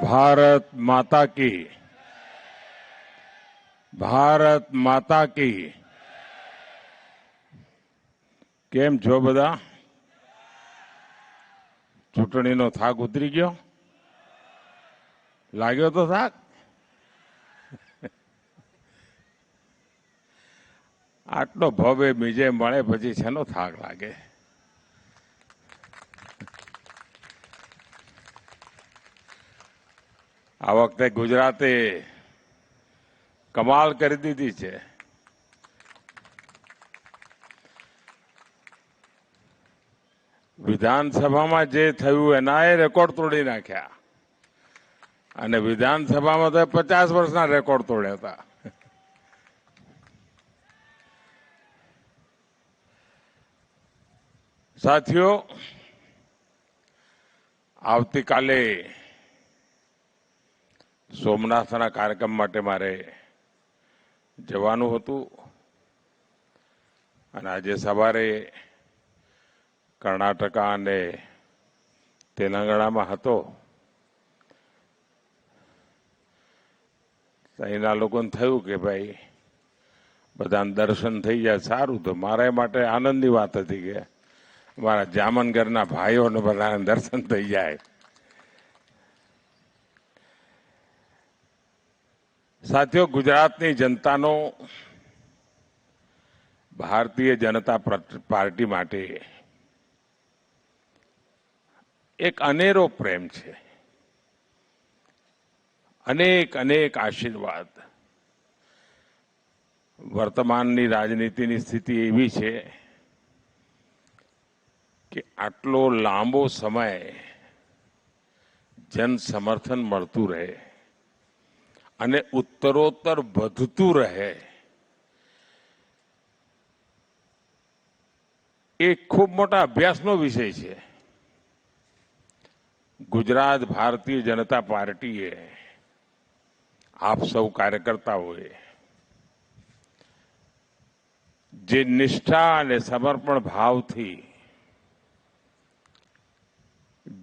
भारत माता की, भारत माता की। केम छो बधा? चूंटणीनो थाक उतरी गयो? लाग्यो तो थाक? आटलो भव्य विजय मळे पछी शेनो थाक लागे? आ वखते गुजराते कमाल करी दीधी छे। विधानसभा जे थयुं एनाए रेकॉर्ड तोड़ी नाख्या अने विधानसभा तो 50 वर्षना रेकॉर्ड तोड्या था। साथियों, आवती काले सोमनाथना कार्यक्रम माटे मारे जवानुं हतुं अने आजे सवारे कर्नाटका अने तेलंगाणामां हतो। અહીંના લોકોને થયું કે ભાઈ બધાને દર્શન થઈ જાય સારું, તો મારા માટે આનંદની વાત હતી કે મારા જામનગરના ભાઈઓને બધાને દર્શન થઈ જાય। સાથીઓ, ગુજરાતની જનતાનો ભારતીય જનતા પાર્ટી માટે એક અનેરો પ્રેમ છે, अनेक अनेक आशीर्वाद। वर्तमाननी राजनीतिनी स्थिति एवी छे कि आटलो लांबो समय जन समर्थन मळतुं रहे अने उत्तरोत्तर वधतुं रहे, एक खूब मोटा अभ्यासनो विषय छे। गुजरात भारतीय जनता पार्टीए आप सब कार्यकर्ताओं जे निष्ठा और समर्पण भाव थी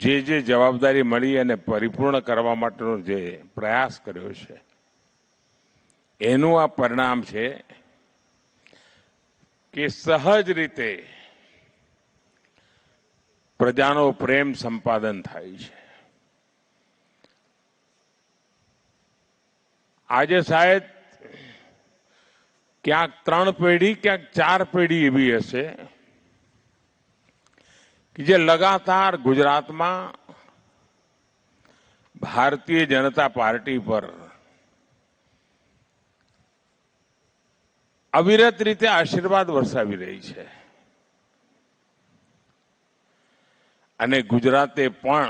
जे जवाबदारी मળી અને પરિપૂર્ણ કરવા માટેનો જે પ્રયાસ કર્યો છે એનું આ પરિણામ છે કે સહજ રીતે પ્રજાનો પ્રેમ સંપાદન થાય છે। आज शायद क्या 3 पेढ़ी क्या 4 पेढ़ी एवी हशे कि जे लगातार गुजरात में भारतीय जनता पार्टी पर अविरत रीते आशीर्वाद वर्षावी रही है अने गुजराते पण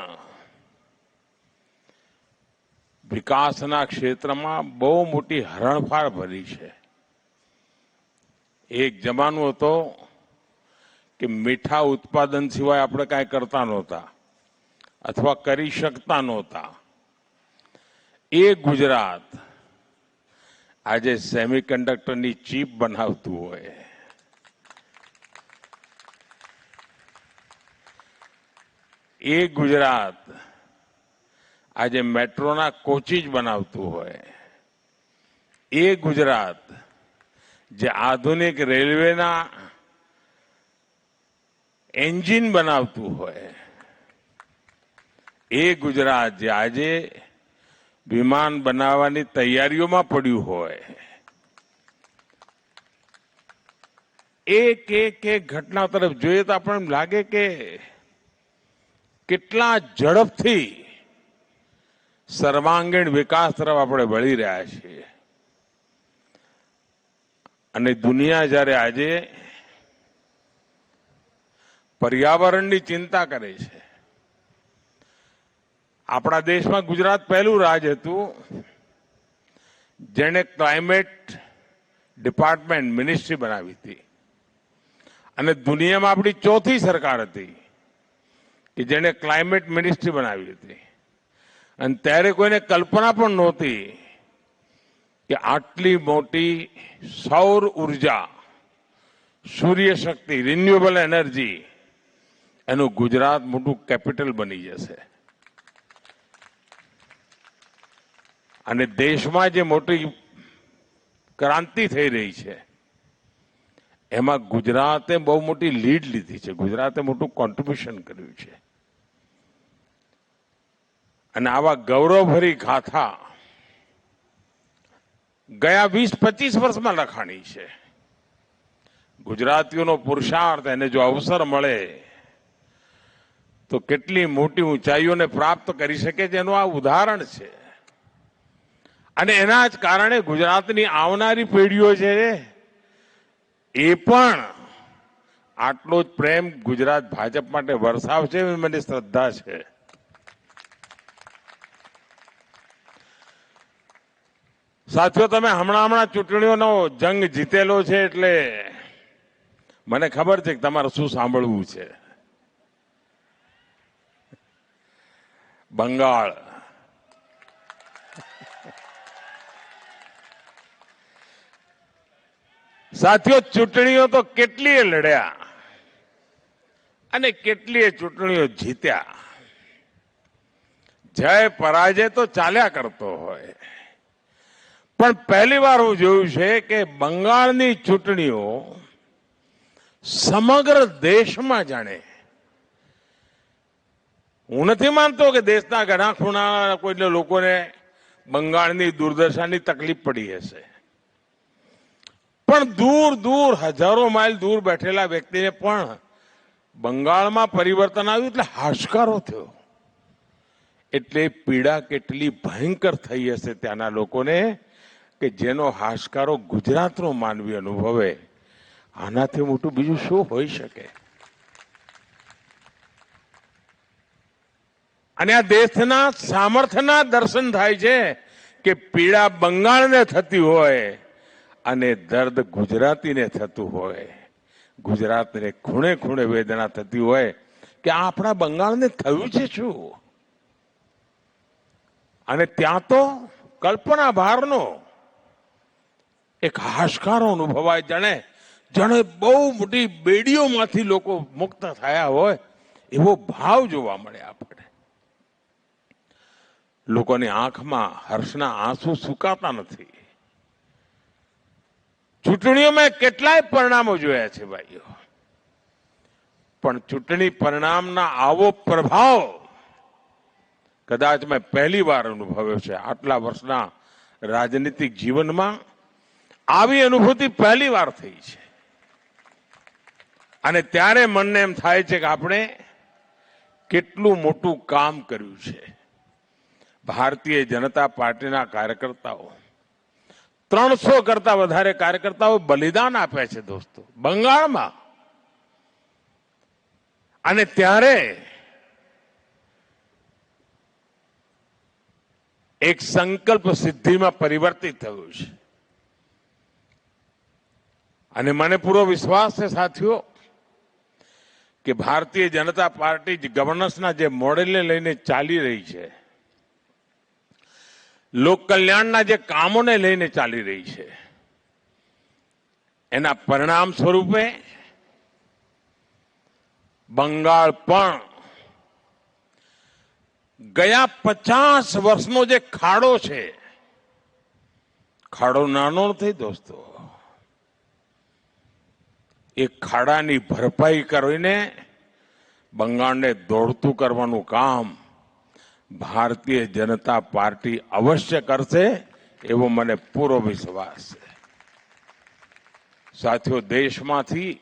विकासना क्षेत्र में बहु मोटी हरणफाळ भरी है। एक जमानो हतो कि मीठा उत्पादन सिवाय आपणे कांई करता नहोता अथवा करी शकता नहोता। ए गुजरात आज सेमीकंडक्टरनी चीप बनावतुं होय, ए गुजरात आज मेट्रोना कोचीज बनावतुं होय, ए गुजरात जे आधुनिक रेलवेना एंजीन बनावतुं होय, ए गुजरात जे आजे विमान बनाववानी तैयारीओमां पड्युं होय। एक एक एक घटना तरफ जोईए तो आपणे लागे के केटला झड़पथी सर्वांगीण विकास तरफ આપણે વળી રહ્યા છીએ અને દુનિયા જ્યારે આજે પર્યાવરણની ચિંતા કરે છે, આપણા દેશમાં ગુજરાત પહેલું રાજ્ય હતું જેણે ક્લાઇમેટ ડિપાર્ટમેન્ટ મિનિસ્ટ્રી બનાવી હતી અને દુનિયામાં આપણી ચોથી સરકાર હતી કે જેણે ક્લાઇમેટ મિનિસ્ટ્રી બનાવી હતી। અને ત્યારે કોઈને કલ્પના પણ નહોતી કે આટલી મોટી સૌર ઉર્જા, સૂર્ય શક્તિ, રિન્યુએબલ એનર્જી એનું ગુજરાત મોટું કેપિટલ બની જશે। અને દેશમાં જે મોટી ક્રાંતિ થઈ રહી છે એમાં ગુજરાતે બહુ મોટી લીડ લીધી છે, ગુજરાતે મોટું કોન્ટ્રીબ્યુશન કર્યું છે. અને આવા ગૌરવભરી ગાથા ગયા 20-25 વર્ષમાં લખાણી છે. ગુજરાતીઓનો પુરુષાર્થ, એને જો અવસર મળે તો કેટલી મોટી ઊંચાઈઓને પ્રાપ્ત કરી શકે છે એનું આ ઉદાહરણ છે. અને એના જ કારણે ગુજરાતની આવનારી પેઢીઓ છે એ પણ આટલો જ પ્રેમ ગુજરાત ભાજપ માટે વરસાવશે એવી મને શ્રદ્ધા છે. સાથીઓ, તમે હમણાં ચૂંટણીઓનો જંગ જીતેલો છે એટલે મને ખબર છે કે તમારે શું સાંભળવું છે. બંગાળ, સાથીઓ, ચૂંટણીઓ તો કેટલીય લડ્યા અને કેટલીય ચૂંટણીઓ જીત્યા. જય પરાજય તો ચાલ્યા કરતો હોય, પણ પહેલી વાર હું જોયું છે કે બંગાળની ચૂંટણીઓ સમગ્ર દેશમાં જાણે, હું નથી માનતો કે દેશના ઘણા ખૂણા કોઈને લોકોને બંગાળની દુર્દશાની તકલીફ પડી હશે, પણ દૂર દૂર હજારો માઇલ દૂર બેઠેલા વ્યક્તિને પણ બંગાળમાં પરિવર્તન આવ્યું એટલે હાશકારો થયો. એટલે પીડા કેટલી ભયંકર થઈ હશે ત્યાંના લોકોને કે જેનો હાશકારો ગુજરાતનો માનવી અનુભવે. આનાથી મોટું બીજું શું હોઈ શકે? અને આ દેશના સામર્થ્યના દર્શન થાય છે કે પીડા બંગાળને થતી હોય અને દર્દ ગુજરાતીને થતું હોય, ગુજરાતને ખૂણે ખૂણે વેદના થતી હોય કે આપણા બંગાળને થયું છે શું? અને ત્યાં તો કલ્પના બહારનો એક હાશકારો અનુભવાય, જાણે બહુ મોટી બેડીઓમાંથી લોકો મુક્ત થયા હોય એવો ભાવ જોવા મળે આપણે. લોકોની આંખમાં હર્ષના આંસુ સુકાતા નથી. ચૂંટણીઓમાં કેટલાય પરિણામો જોયા છે ભાઈઓ, પણ ચૂંટણી પરિણામના આવો પ્રભાવ કદાચ મેં પહેલી વાર અનુભવ્યો છે. આટલા વર્ષના રાજનીતિક જીવનમાં આવી અનુભૂતિ પહેલી વાર થઈ છે. અને ત્યારે મનને એમ થાય છે કે આપણે કેટલું મોટું કામ કર્યું છે. ભારતીય જનતા પાર્ટીના કાર્યકર્તાઓ 300 કરતા વધારે કાર્યકર્તાઓ બલિદાન આપ્યા છે દોસ્તો બંગાળમાં. અને ત્યારે એક સંકલ્પ સિદ્ધિમાં પરિવર્તિત થયું છે. અને મને પૂરો વિશ્વાસ છે સાથીઓ કે ભારતીય જનતા પાર્ટી ગવર્નન્સના જે મોડેલને લઈને ચાલી રહી છે, લોક કલ્યાણના જે કામોને લઈને ચાલી રહી છે, એના પરિણામ સ્વરૂપે બંગાળ પણ ગયા 50 વર્ષનો જે ખાડો છે, ખાડો નાનો નથી દોસ્તો, એ ખાડાની ભરપાઈ કરીને બંગાળને દોડતું કરવાનું કામ ભારતીય જનતા પાર્ટી અવશ્ય કરશે એવો મને પૂરો વિશ્વાસ છે. સાથીઓ, દેશમાંથી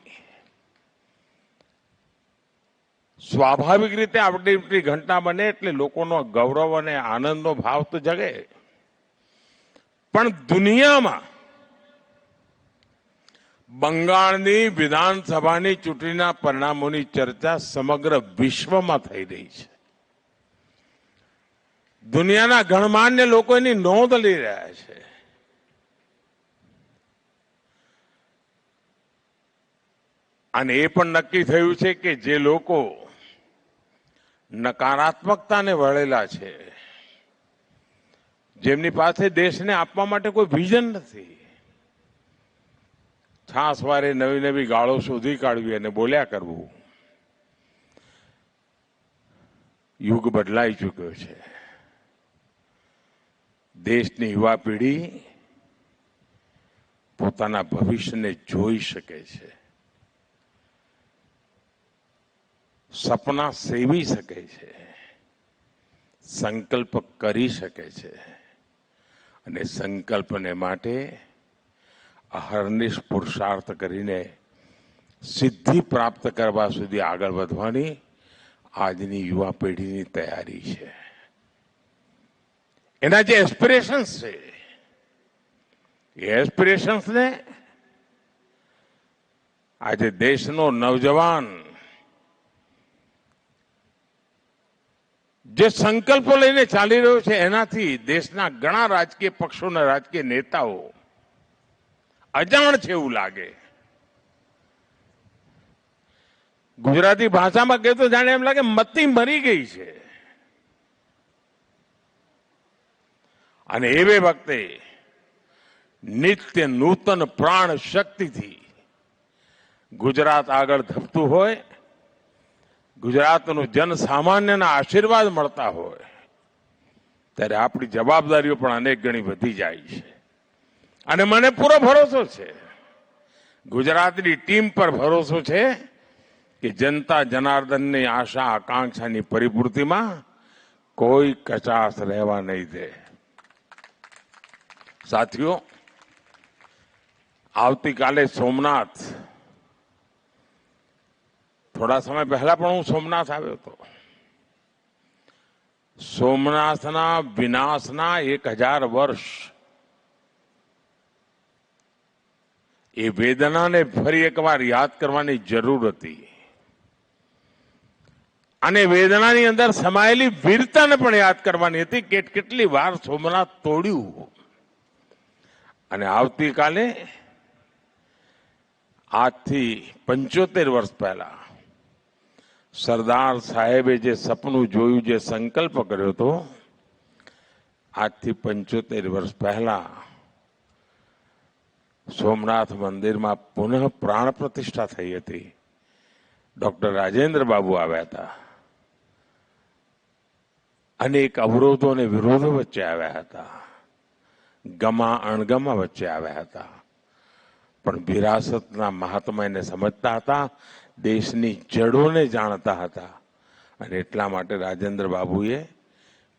સ્વાભાવિક રીતે આપણી ઘટના બને એટલે લોકોનો ગૌરવ અને આનંદનો ભાવ તો જગે, પણ દુનિયામાં બંગાળની વિધાનસભાની ચૂંટણીના પરિણામોની ચર્ચા સમગ્ર વિશ્વમાં થઈ રહી છે. દુનિયાના ગણમાન્ય લોકો એની નોંધ લઈ રહ્યા છે. અને એ પણ નક્કી થયું છે કે જે લોકો નકારાત્મકતાને વળેલા છે, જેમની પાસે દેશને આપવા માટે કોઈ વિઝન નથી, છાસવારે નવી નવી ગાળો શોધી કાઢવી અને બોલ્યા કરવું. યુગ બદલાઈ ચૂક્યો છે. દેશની યુવા પેઢી પોતાના ભવિષ્યને જોઈ શકે છે, સપના સેવી શકે છે, સંકલ્પ કરી શકે છે અને સંકલ્પને માટે અહર્નિશ પુરુષાર્થ કરીને સિદ્ધિ પ્રાપ્ત કરવા સુધી આગળ વધવાની આજની યુવા પેઢીની તૈયારી છે. એના જે એસ્પિરેશન્સ છે એ એસ્પિરેશન્સને આજે દેશનો નવજવાન જે સંકલ્પો લઈને ચાલી રહ્યો છે એનાથી દેશના ઘણા રાજકીય પક્ષોના રાજકીય નેતાઓ અજાણ છે એવું લાગે. ગુજરાતી ભાષામાં કહે તો જાણે એમ લાગે મતી મરી ગઈ છે. અને એવે વખતે નિત્ય નૂતન પ્રાણ શક્તિથી ગુજરાત આગળ ધપતું હોય, ગુજરાતનું જનસામાન્યના આશીર્વાદ મળતા હોય ત્યારે આપણી જવાબદારીઓ પણ અનેક ગણી વધી જાય છે. અને મને પૂરો ભરોસો છે, ગુજરાતની ટીમ પર ભરોસો છે કે જનતા જનાર્દનની આશા આકાંક્ષાની પરિપૂર્તિમાં કોઈ કચાશ રહેવા નહીં દે. સાથીઓ, આવતીકાલે સોમનાથ, થોડા સમય પહેલા પણ હું સોમનાથ આવ્યો હતો. સોમનાથના વિનાશના 1000 વર્ષ એ વેદનાને ફરી એકવાર યાદ કરવાની જરૂર હતી અને વેદનાની અંદર સમાયેલી વીરતાને પણ યાદ કરવાની હતી કે કેટલી વાર સોમનાથ તોડ્યું. અને આવતીકાલે આજથી 75 વર્ષ પહેલા સરદાર સાહેબે જે સપનું જોયું, જે સંકલ્પ કર્યો હતો, આજથી 75 વર્ષ પહેલા સોમનાથ મંદિરમાં પુનઃ પ્રાણ પ્રતિષ્ઠા થઈ હતી. ડોક્ટર રાજેન્દ્ર બાબુ આવ્યા હતા. અનેક અવરોધો અને વિરોધો વચ્ચે આવ્યા હતા, ગમા અણગમા વચ્ચે આવ્યા હતા, પણ વિરાસતના મહાત્માને સમજતા હતા, દેશની જડોને જાણતા હતા અને એટલા માટે રાજેન્દ્ર બાબુએ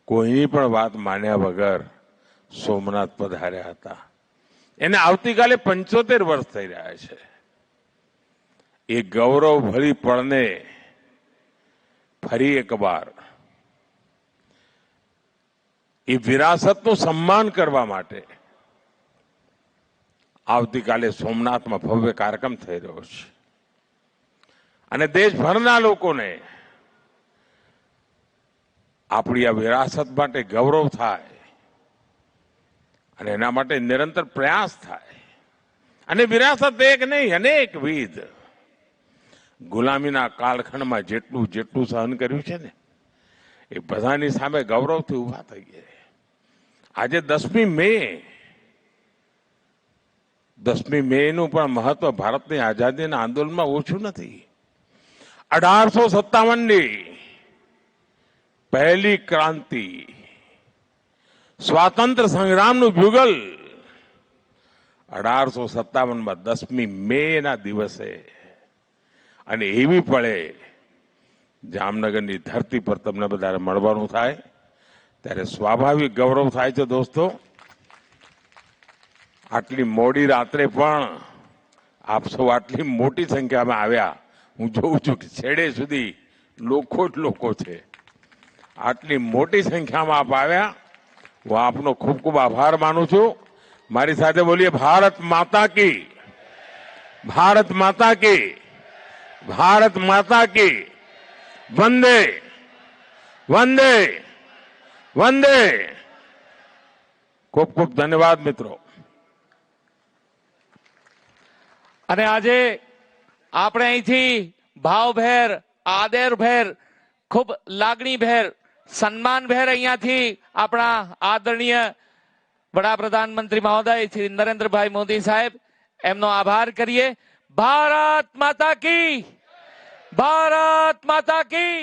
કોઈની પણ વાત માન્યા વગર સોમનાથ પધાર્યા હતા. એને આવતીકાલે 75 વર્ષ થઈ રહ્યા છે. એ ગૌરવ ભરી પળને ફરી એકવાર એ વિરાસતનું સન્માન કરવા માટે આવતીકાલે સોમનાથમાં ભવ્ય કાર્યક્રમ થઈ રહ્યો છે અને દેશભરના લોકોને આપણી આ વિરાસત માટે ગૌરવ થાય અને એના માટે નિરંતર પ્રયાસ થાય. અને વિરાસત એક નહીં, અનેકવિધ ગુલામીના કાળખંડમાં જેટલું જેટલું સહન કર્યું છે ને એ બધાની સામે ગૌરવથી ઉભા થઈ ગયા. આજે 10મી મેનું પણ મહત્વ ભારતની આઝાદીના આંદોલનમાં ઓછું નથી. 1857ની પહેલી ક્રાંતિ, સ્વાતંત્ર્ય સંગ્રામનું યુગલ 1857માં 10મી મેના દિવસે, અને એવી પળે જામનગરની ધરતી પર તમને બધાને મળવાનું થાય ત્યારે સ્વાભાવિક ગૌરવ થાય છે. દોસ્તો, આટલી મોડી રાત્રે પણ આપ સૌ આટલી મોટી સંખ્યામાં આવ્યા. હું જોઉં છું કે છેડે સુધી લોકો જ લોકો છે. આટલી મોટી સંખ્યામાં આપ આવ્યા, હું આપનો ખૂબ ખૂબ આભાર માનું છું. મારી સાથે બોલીએ, ભારત માતા કી, ભારત માતા કી, ભારત માતા કી, વંદે વંદે વંદે. ખૂબ ખૂબ ધન્યવાદ મિત્રો. અને આજે આપણે અહીંથી ભાવભેર, આદરભેર, ખૂબ લાગણીભેર, સન્માનભેર અહીંયાથી આપણા આદરણીય વડાપ્રધાન મંત્રી મહોદય શ્રી નરેન્દ્રભાઈ મોદી સાહેબ, એમનો આભાર કરીએ. ભારત માતા કી, ભારત માતા કી.